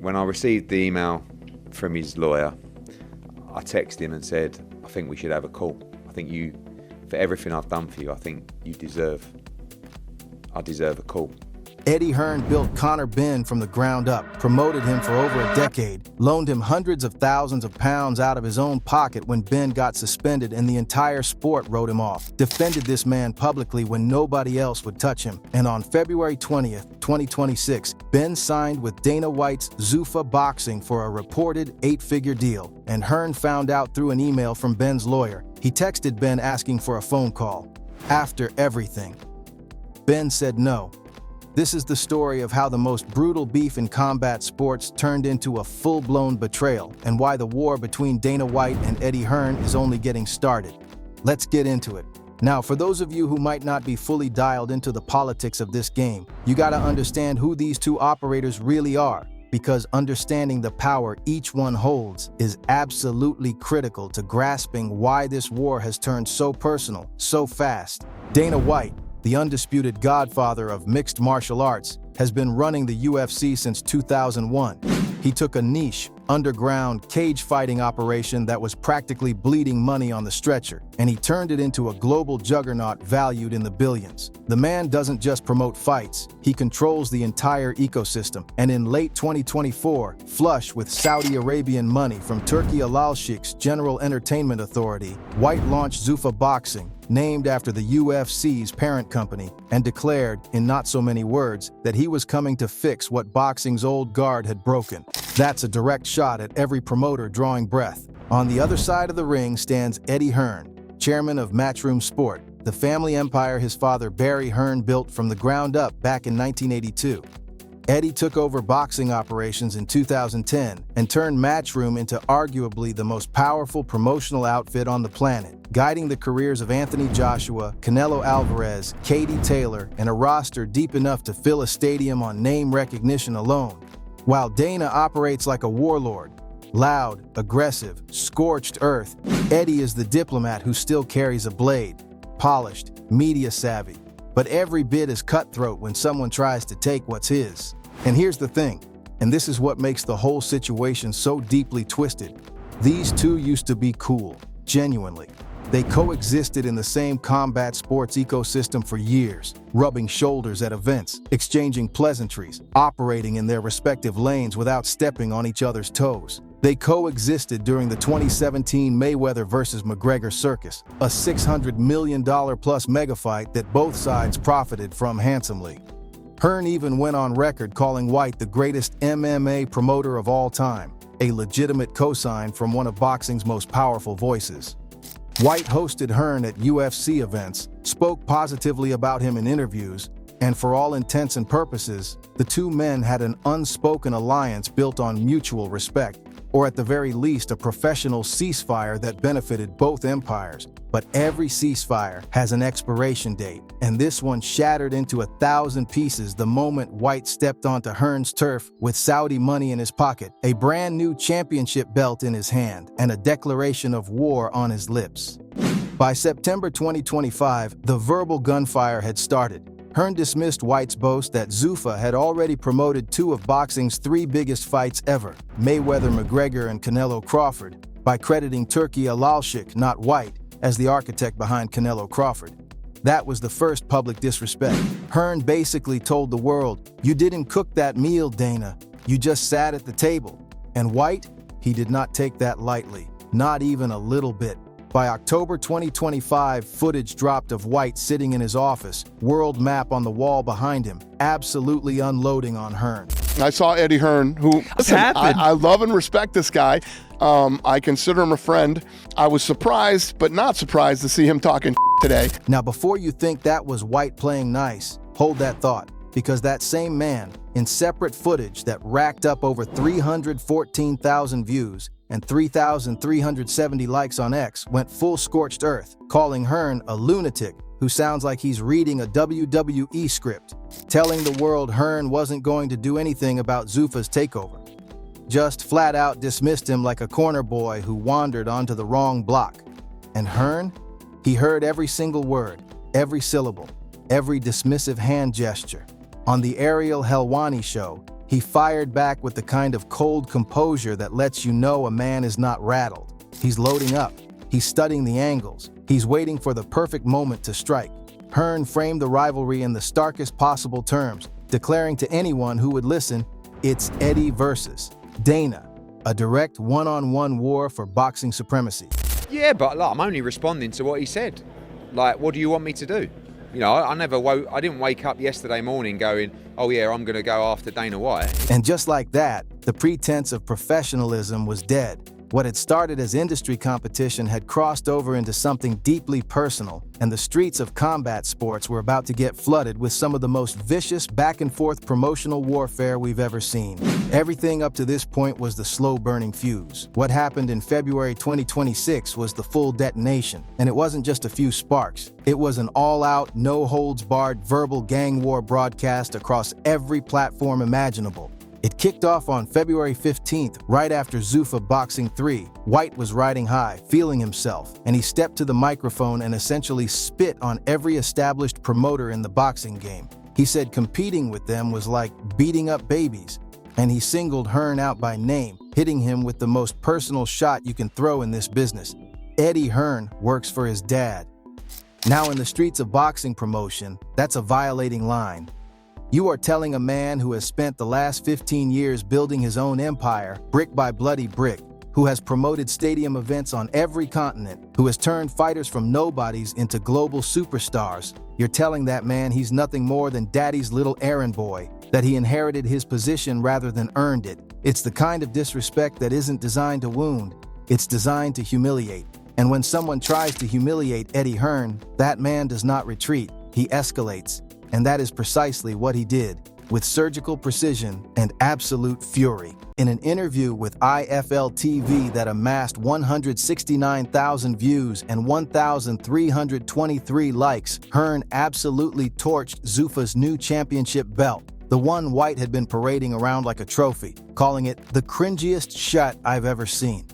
When I received the email from his lawyer, I texted him and said, I think we should have a call. I think for everything I've done for you, I think I deserve a call. Eddie Hearn built Conor Benn from the ground up, promoted him for over a decade, loaned him hundreds of thousands of pounds out of his own pocket when Ben got suspended and the entire sport wrote him off, defended this man publicly when nobody else would touch him. And on February 20th, 2026, Ben signed with Dana White's Zuffa Boxing for a reported 8-figure deal. And Hearn found out through an email from Ben's lawyer. He texted Ben asking for a phone call. After everything, Ben said no. This is the story of how the most brutal beef in combat sports turned into a full-blown betrayal, and why the war between Dana White and Eddie Hearn is only getting started. Let's get into it. Now, for those of you who might not be fully dialed into the politics of this game, you gotta understand who these two operators really are, because understanding the power each one holds is absolutely critical to grasping why this war has turned so personal, so fast. Dana White, the undisputed godfather of mixed martial arts, has been running the UFC since 2001. He took a niche, underground, cage fighting operation that was practically bleeding money on the stretcher, and he turned it into a global juggernaut valued in the billions. The man doesn't just promote fights, he controls the entire ecosystem, and in late 2024, flush with Saudi Arabian money from Turki Al Sheikh's General Entertainment Authority, White launched Zuffa Boxing, named after the UFC's parent company, and declared, in not so many words, that he was coming to fix what boxing's old guard had broken. That's a direct shot at every promoter drawing breath. On the other side of the ring stands Eddie Hearn, chairman of Matchroom Sport, the family empire his father Barry Hearn built from the ground up back in 1982. Eddie took over boxing operations in 2010 and turned Matchroom into arguably the most powerful promotional outfit on the planet, guiding the careers of Anthony Joshua, Canelo Alvarez, Katie Taylor, and a roster deep enough to fill a stadium on name recognition alone. While Dana operates like a warlord, loud, aggressive, scorched earth, Eddie is the diplomat who still carries a blade, polished, media savvy, but every bit as cutthroat when someone tries to take what's his. And here's the thing, and this is what makes the whole situation so deeply twisted. These two used to be cool, genuinely. They coexisted in the same combat sports ecosystem for years, rubbing shoulders at events, exchanging pleasantries, operating in their respective lanes without stepping on each other's toes. They coexisted during the 2017 Mayweather vs. McGregor circus, a $600 million plus mega fight that both sides profited from handsomely. Hearn even went on record calling White the greatest MMA promoter of all time, a legitimate cosign from one of boxing's most powerful voices. White hosted Hearn at UFC events, spoke positively about him in interviews, and for all intents and purposes, the two men had an unspoken alliance built on mutual respect, or at the very least a professional ceasefire that benefited both empires. But every ceasefire has an expiration date, and this one shattered into 1,000 pieces the moment White stepped onto Hearn's turf with Saudi money in his pocket, a brand new championship belt in his hand, and a declaration of war on his lips. By September 2025, the verbal gunfire had started. Hearn dismissed White's boast that Zuffa had already promoted two of boxing's 3 biggest fights ever, Mayweather-McGregor and Canelo-Crawford, by crediting Turki Al Sheikh, not White, as the architect behind Canelo Crawford. That was the first public disrespect. Hearn basically told the world, "You didn't cook that meal, Dana. You just sat at the table." And White? He did not take that lightly, not even a little bit. By October 2025, footage dropped of White sitting in his office, world map on the wall behind him, absolutely unloading on Hearn. I saw Eddie Hearn, who, listen, I love and respect this guy. I consider him a friend. I was surprised, but not surprised to see him talking today. Now, before you think that was White playing nice, hold that thought, because that same man, in separate footage that racked up over 314,000 views and 3,370 likes on X, went full scorched earth, calling Hearn a lunatic who sounds like he's reading a WWE script, telling the world Hearn wasn't going to do anything about Zuffa's takeover. Just flat out dismissed him like a corner boy who wandered onto the wrong block. And Hearn? He heard every single word, every syllable, every dismissive hand gesture. On the Ariel Helwani show, He fired back with the kind of cold composure that lets you know a man is not rattled. He's loading up. He's studying the angles. He's waiting for the perfect moment to strike. Hearn framed the rivalry in the starkest possible terms, declaring to anyone who would listen, it's Eddie versus Dana, a direct one-on-one war for boxing supremacy. Yeah, but look, I'm only responding to what he said. Like, what do you want me to do? You know, I didn't wake up yesterday morning going, oh yeah, I'm going to go after Dana White. And just like that, the pretense of professionalism was dead. What had started as industry competition had crossed over into something deeply personal, and the streets of combat sports were about to get flooded with some of the most vicious back-and-forth promotional warfare we've ever seen. Everything up to this point was the slow-burning fuse. What happened in February 2026 was the full detonation, and it wasn't just a few sparks. It was an all-out, no-holds-barred verbal gang war broadcast across every platform imaginable. It kicked off on February 15th, right after Zuffa Boxing 3. White was riding high, feeling himself, and he stepped to the microphone and essentially spit on every established promoter in the boxing game. He said competing with them was like beating up babies, and he singled Hearn out by name, hitting him with the most personal shot you can throw in this business. Eddie Hearn works for his dad. Now in the streets of boxing promotion, that's a violating line. You are telling a man who has spent the last 15 years building his own empire, brick by bloody brick, who has promoted stadium events on every continent, who has turned fighters from nobodies into global superstars. You're telling that man he's nothing more than daddy's little errand boy, that he inherited his position rather than earned it. It's the kind of disrespect that isn't designed to wound, it's designed to humiliate. And when someone tries to humiliate Eddie Hearn, that man does not retreat, he escalates. And that is precisely what he did, with surgical precision and absolute fury. In an interview with IFL TV that amassed 169,000 views and 1,323 likes, Hearn absolutely torched Zuffa's new championship belt, the one White had been parading around like a trophy, calling it the cringiest shot I've ever seen.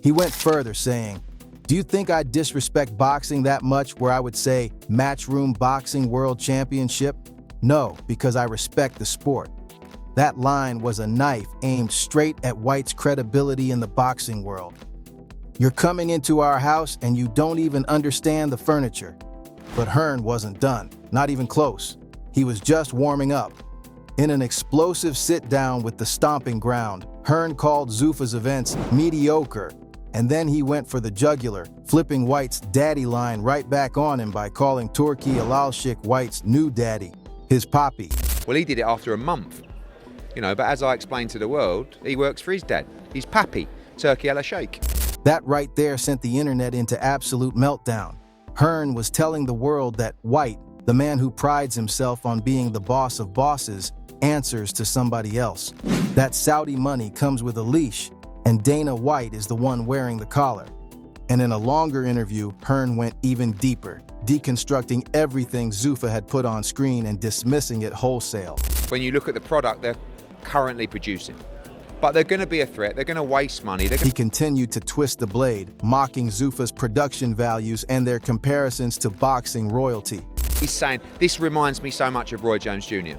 He went further, saying, "Do you think I disrespect boxing that much where I would say Matchroom Boxing World Championship? No, because I respect the sport." That line was a knife aimed straight at White's credibility in the boxing world. You're coming into our house and you don't even understand the furniture. But Hearn wasn't done, not even close. He was just warming up. In an explosive sit-down with the stomping ground, Hearn called Zuffa's events mediocre. And then he went for the jugular, flipping White's daddy line right back on him by calling Turki Alalshik White's new daddy, his papi. Well, he did it after a month, but as I explained to the world, he works for his dad, his papi, Turki Alalshik. That right there sent the internet into absolute meltdown. Hearn was telling the world that White, the man who prides himself on being the boss of bosses, answers to somebody else. That Saudi money comes with a leash, and Dana White is the one wearing the collar. And in a longer interview, Hearn went even deeper, deconstructing everything Zuffa had put on screen and dismissing it wholesale. When you look at the product they're currently producing, but they're going to be a threat, they're going to waste money. He continued to twist the blade, mocking Zuffa's production values and their comparisons to boxing royalty. He's saying, this reminds me so much of Roy Jones Jr.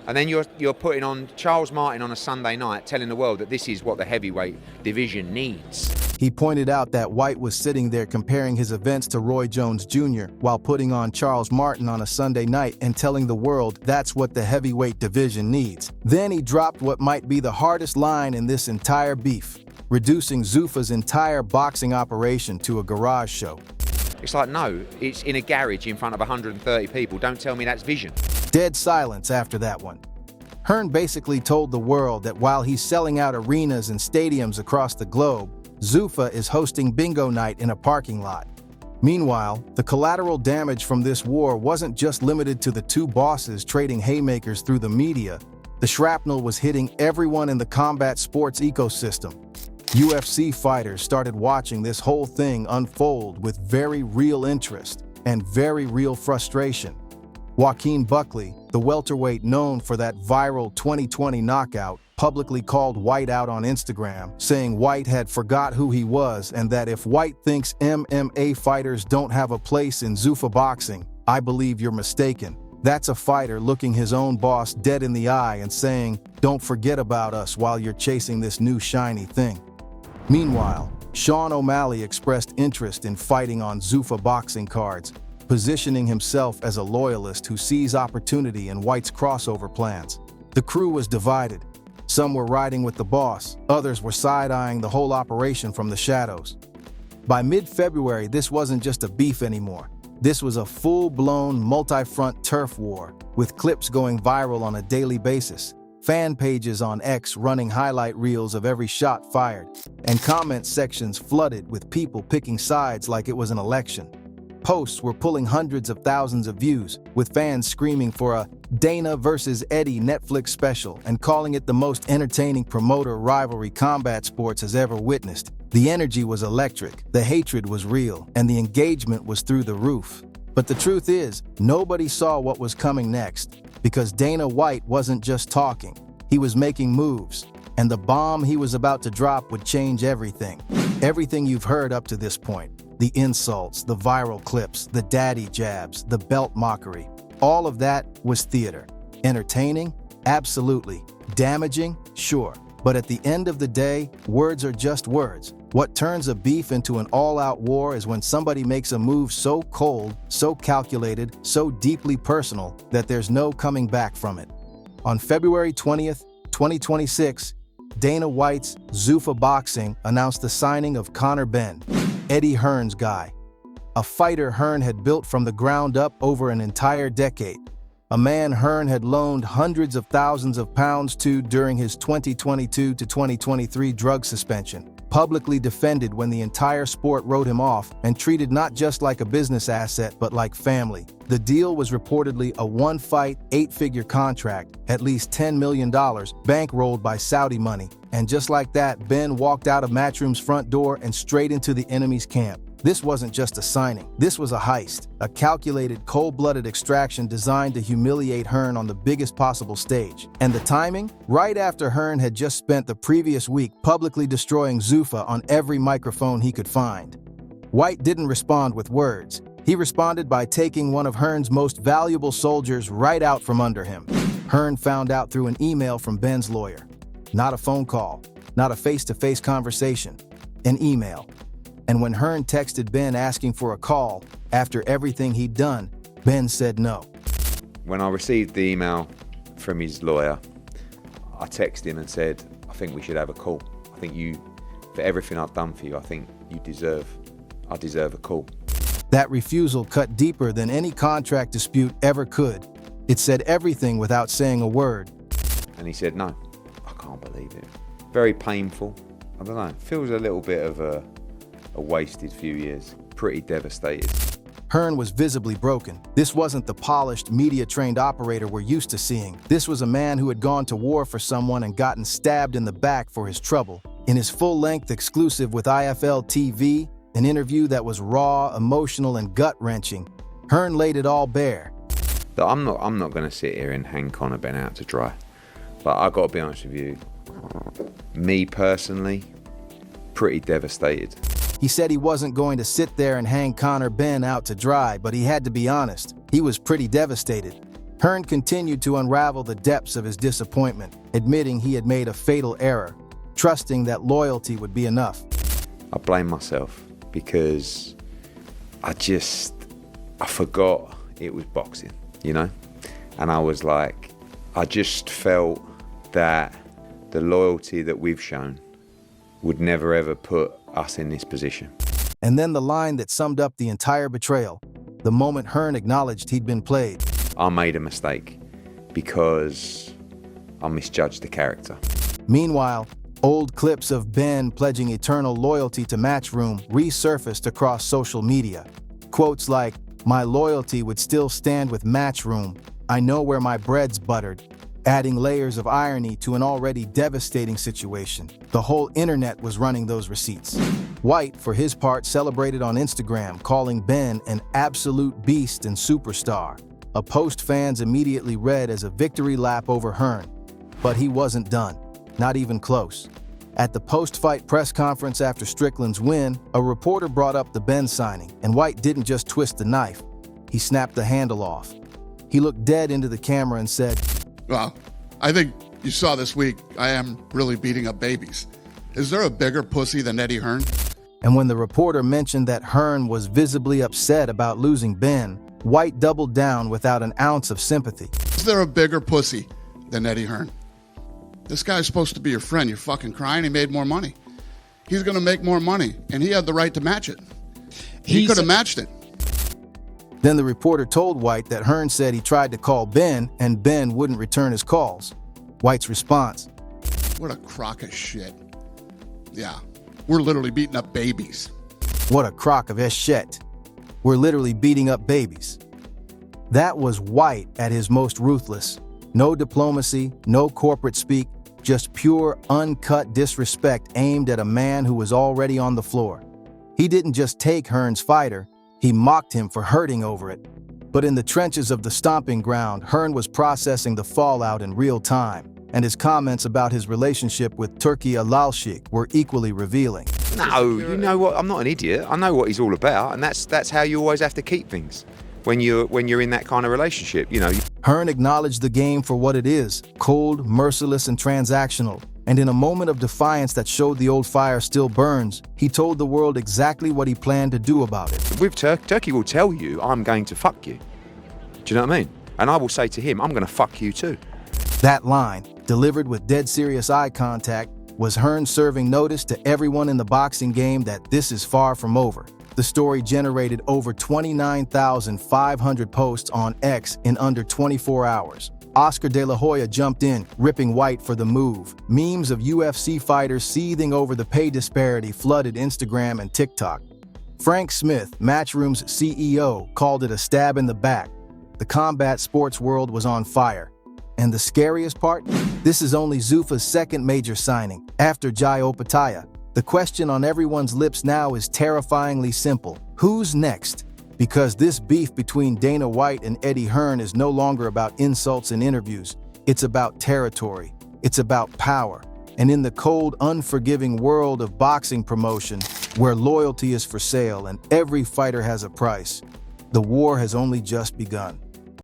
And then you're putting on Charles Martin on a Sunday night, telling the world that this is what the heavyweight division needs. He pointed out that White was sitting there comparing his events to Roy Jones Jr. while putting on Charles Martin on a Sunday night and telling the world that's what the heavyweight division needs. Then he dropped what might be the hardest line in this entire beef, reducing Zuffa's entire boxing operation to a garage show. It's like, no, it's in a garage in front of 130 people. Don't tell me that's vision. Dead silence after that one. Hearn basically told the world that while he's selling out arenas and stadiums across the globe, Zuffa is hosting bingo night in a parking lot. Meanwhile, the collateral damage from this war wasn't just limited to the two bosses trading haymakers through the media. The shrapnel was hitting everyone in the combat sports ecosystem. UFC fighters started watching this whole thing unfold with very real interest and very real frustration. Joaquin Buckley, the welterweight known for that viral 2020 knockout, publicly called White out on Instagram, saying White had forgot who he was and that if White thinks MMA fighters don't have a place in Zuffa boxing, I believe you're mistaken. That's a fighter looking his own boss dead in the eye and saying, "Don't forget about us while you're chasing this new shiny thing." Meanwhile, Sean O'Malley expressed interest in fighting on Zuffa boxing cards, positioning himself as a loyalist who sees opportunity in White's crossover plans. The crew was divided. Some were riding with the boss, others were side-eyeing the whole operation from the shadows. By mid-February, this wasn't just a beef anymore. This was a full-blown, multi-front turf war, with clips going viral on a daily basis, fan pages on X running highlight reels of every shot fired, and comment sections flooded with people picking sides like it was an election. Posts were pulling hundreds of thousands of views, with fans screaming for a Dana versus Eddie Netflix special and calling it the most entertaining promoter rivalry combat sports has ever witnessed. The energy was electric, the hatred was real, and the engagement was through the roof. But the truth is, nobody saw what was coming next, because Dana White wasn't just talking, he was making moves, and the bomb he was about to drop would change everything. Everything you've heard up to this point. The insults, the viral clips, the daddy jabs, the belt mockery. All of that was theater. Entertaining? Absolutely. Damaging? Sure. But at the end of the day, words are just words. What turns a beef into an all-out war is when somebody makes a move so cold, so calculated, so deeply personal that there's no coming back from it. On February 20th, 2026, Dana White's Zuffa Boxing announced the signing of Conor Benn, Eddie Hearn's guy, a fighter Hearn had built from the ground up over an entire decade, a man Hearn had loaned hundreds of thousands of pounds to during his 2022 to 2023 drug suspension, publicly defended when the entire sport wrote him off and treated not just like a business asset but like family. The deal was reportedly a one-fight, 8-figure contract, at least $10 million, bankrolled by Saudi money. And just like that, Ben walked out of Matchroom's front door and straight into the enemy's camp. This wasn't just a signing. This was a heist, a calculated, cold-blooded extraction designed to humiliate Hearn on the biggest possible stage. And the timing? Right after Hearn had just spent the previous week publicly destroying Zuffa on every microphone he could find. White didn't respond with words. He responded by taking one of Hearn's most valuable soldiers right out from under him. Hearn found out through an email from Ben's lawyer. Not a phone call, not a face-to-face conversation, an email. And when Hearn texted Ben asking for a call, after everything he'd done, Ben said no. When I received the email from his lawyer, I texted him and said, "I think we should have a call. I think for everything I've done for you, I deserve a call." That refusal cut deeper than any contract dispute ever could. It said everything without saying a word. And he said, "No, I can't believe it." Very painful. I don't know, feels a little bit of a wasted few years. Pretty devastated. Hearn was visibly broken. This wasn't the polished, media-trained operator we're used to seeing. This was a man who had gone to war for someone and gotten stabbed in the back for his trouble. In his full-length exclusive with IFL TV, an interview that was raw, emotional, and gut-wrenching, Hearn laid it all bare. I'm not going to sit here and hang Conor Benn out to dry. But I've got to be honest with you, me personally, pretty devastated. He said he wasn't going to sit there and hang Conor Benn out to dry, but he had to be honest. He was pretty devastated. Hearn continued to unravel the depths of his disappointment, admitting he had made a fatal error, trusting that loyalty would be enough. I blame myself because I forgot it was boxing, you know? And I just felt that the loyalty that we've shown would never ever put us in this position. And then the line that summed up the entire betrayal, the moment Hearn acknowledged he'd been played. I made a mistake because I misjudged the character. Meanwhile, old clips of Ben pledging eternal loyalty to Matchroom resurfaced across social media. Quotes like, "My loyalty would still stand with Matchroom. I know where my bread's buttered," adding layers of irony to an already devastating situation. The whole internet was running those receipts. White, for his part, celebrated on Instagram, calling Ben an absolute beast and superstar, a post fans immediately read as a victory lap over Hearn. But he wasn't done, not even close. At the post-fight press conference after Strickland's win, a reporter brought up the Ben signing, and White didn't just twist the knife, he snapped the handle off. He looked dead into the camera and said, "Well, I think you saw this week, I am really beating up babies. Is there a bigger pussy than Eddie Hearn?" And when the reporter mentioned that Hearn was visibly upset about losing Ben, White doubled down without an ounce of sympathy. Is there a bigger pussy than Eddie Hearn? This guy's supposed to be your friend. You're fucking crying. He made more money. He's going to make more money, and he had the right to match it. He could have matched it. Then the reporter told White that Hearn said he tried to call Ben, and Ben wouldn't return his calls. White's response: "What a crock of shit. Yeah, we're literally beating up babies." What a crock of shit. We're literally beating up babies. That was White at his most ruthless. No diplomacy, no corporate speak, just pure, uncut disrespect aimed at a man who was already on the floor. He didn't just take Hearn's fighter, he mocked him for hurting over it. But in the trenches of the stomping ground, Hearn was processing the fallout in real time, and his comments about his relationship with Turki Alalshik were equally revealing. No, you know what? I'm not an idiot. I know what he's all about, and that's how you always have to keep things when you're in that kind of relationship. You know. Hearn acknowledged the game for what it is: cold, merciless, and transactional. And in a moment of defiance that showed the old fire still burns, he told the world exactly what he planned to do about it. With Turkey will tell you, "I'm going to fuck you." Do you know what I mean? And I will say to him, "I'm going to fuck you too." That line, delivered with dead serious eye contact, was Hearn serving notice to everyone in the boxing game that this is far from over. The story generated over 29,500 posts on X in under 24 hours. Oscar De La Hoya jumped in, ripping White for the move. Memes of UFC fighters seething over the pay disparity flooded Instagram and TikTok. Frank Smith, Matchroom's CEO, called it a stab in the back. The combat sports world was on fire. And the scariest part? This is only Zuffa's second major signing, after Jai Opataya. The question on everyone's lips now is terrifyingly simple. Who's next? Because this beef between Dana White and Eddie Hearn is no longer about insults and interviews. It's about territory. It's about power. And in the cold, unforgiving world of boxing promotion, where loyalty is for sale and every fighter has a price, the war has only just begun.